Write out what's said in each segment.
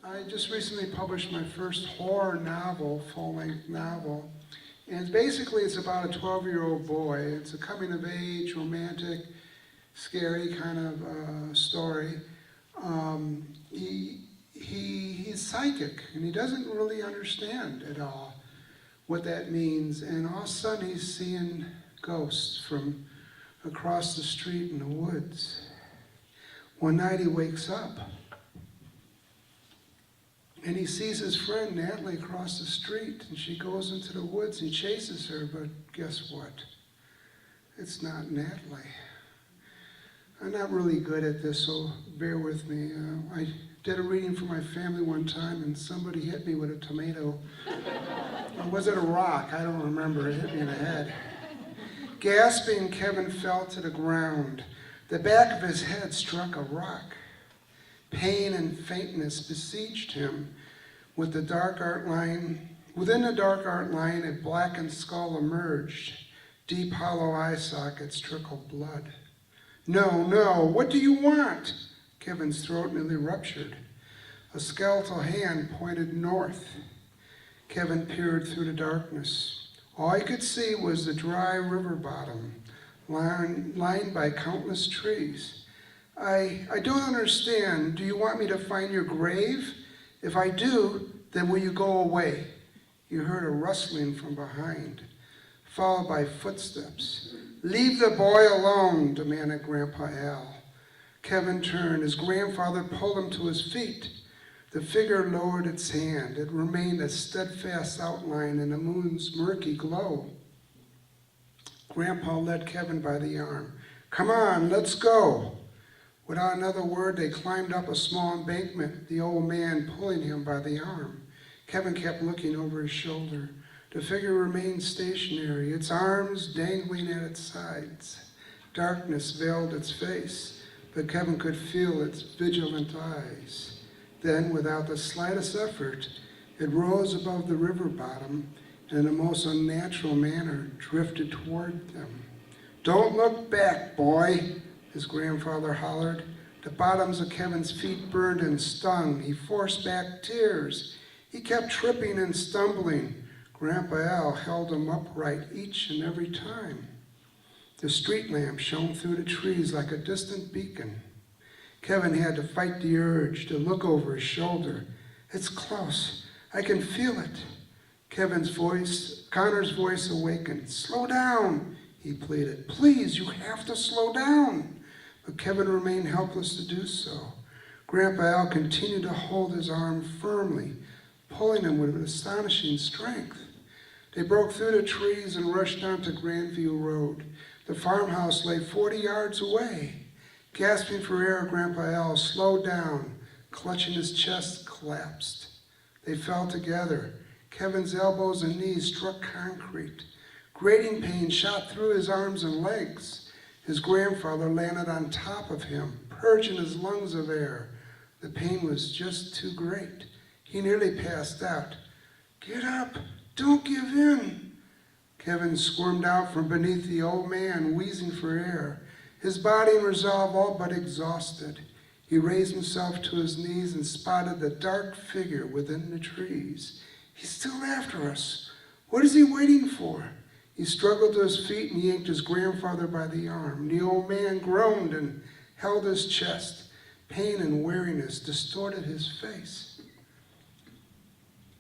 I just recently published my first horror novel, full-length novel. And basically it's about a 12-year-old boy. It's a coming-of-age, romantic, scary kind of story. He's psychic, and he doesn't really understand at all what that means. And all of a sudden he's seeing ghosts from across the street in the woods. One night he wakes up, and he sees his friend Natalie across the street, and she goes into the woods and chases her, but guess what? It's not Natalie. I'm not really good at this, so bear with me. I did a reading for my family one time, and somebody hit me with a tomato. Or was it a rock? I don't remember. It hit me in the head. Gasping, Kevin fell to the ground. The back of his head struck a rock. Pain and faintness besieged him. Within the dark outline, a blackened skull emerged. Deep hollow eye sockets trickled blood. No, no, what do you want? Kevin's throat nearly ruptured. A skeletal hand pointed north. Kevin peered through the darkness. All he could see was the dry river bottom, lined by countless trees. I don't understand. Do you want me to find your grave? If I do, then will you go away? He heard a rustling from behind, followed by footsteps. Leave the boy alone, demanded Grandpa Al. Kevin turned. His grandfather pulled him to his feet. The figure lowered its hand. It remained a steadfast outline in the moon's murky glow. Grandpa led Kevin by the arm. Come on, let's go. Without another word, they climbed up a small embankment, the old man pulling him by the arm. Kevin kept looking over his shoulder. The figure remained stationary, its arms dangling at its sides. Darkness veiled its face, but Kevin could feel its vigilant eyes. Then, without the slightest effort, it rose above the river bottom and in a most unnatural manner drifted toward them. Don't look back, boy, his grandfather hollered. The bottoms of Kevin's feet burned and stung. He forced back tears. He kept tripping and stumbling. Grandpa Al held him upright each and every time. The street lamp shone through the trees like a distant beacon. Kevin had to fight the urge to look over his shoulder. It's close. I can feel it. Connor's voice awakened. Slow down, he pleaded. Please, you have to slow down. But Kevin remained helpless to do so. Grandpa Al continued to hold his arm firmly, pulling him with astonishing strength. They broke through the trees and rushed onto Grandview Road. The farmhouse lay 40 yards away. Gasping for air, Grandpa Al slowed down, clutching his chest, collapsed. They fell together. Kevin's elbows and knees struck concrete. Grating pain shot through his arms and legs. His grandfather landed on top of him, purging his lungs of air. The pain was just too great. He nearly passed out. Get up, don't give in. Kevin squirmed out from beneath the old man, wheezing for air, his body in resolve all but exhausted. He raised himself to his knees and spotted the dark figure within the trees. He's still after us. What is he waiting for? He struggled to his feet and yanked his grandfather by the arm. The old man groaned and held his chest. Pain and weariness distorted his face.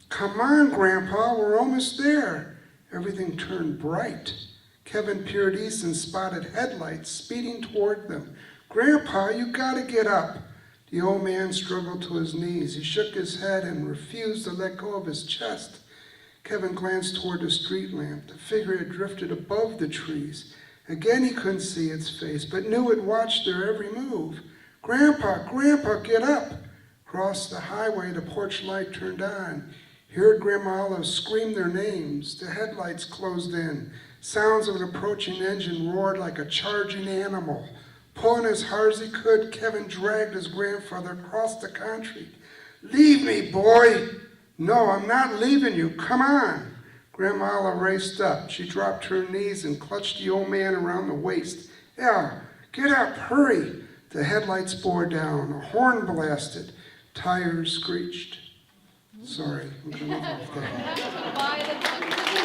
Come on, Grandpa, we're almost there. Everything turned bright. Kevin peered east and spotted headlights speeding toward them. Grandpa, you gotta get up. The old man struggled to his knees. He shook his head and refused to let go of his chest. Kevin glanced toward the street lamp. The figure had drifted above the trees. Again he couldn't see its face, but knew it watched their every move. Grandpa, Grandpa, get up! Across the highway, the porch light turned on. He heard Grandma Olive scream their names. The headlights closed in. Sounds of an approaching engine roared like a charging animal. Pulling as hard as he could, Kevin dragged his grandfather across the concrete. Leave me, boy! No, I'm not leaving you. Come on. Grandma Olive raced up. She dropped to her knees and clutched the old man around the waist. Al, get up, hurry. The headlights bore down. A horn blasted. Tires screeched. Sorry, I'm gonna leave off that. Buy the book.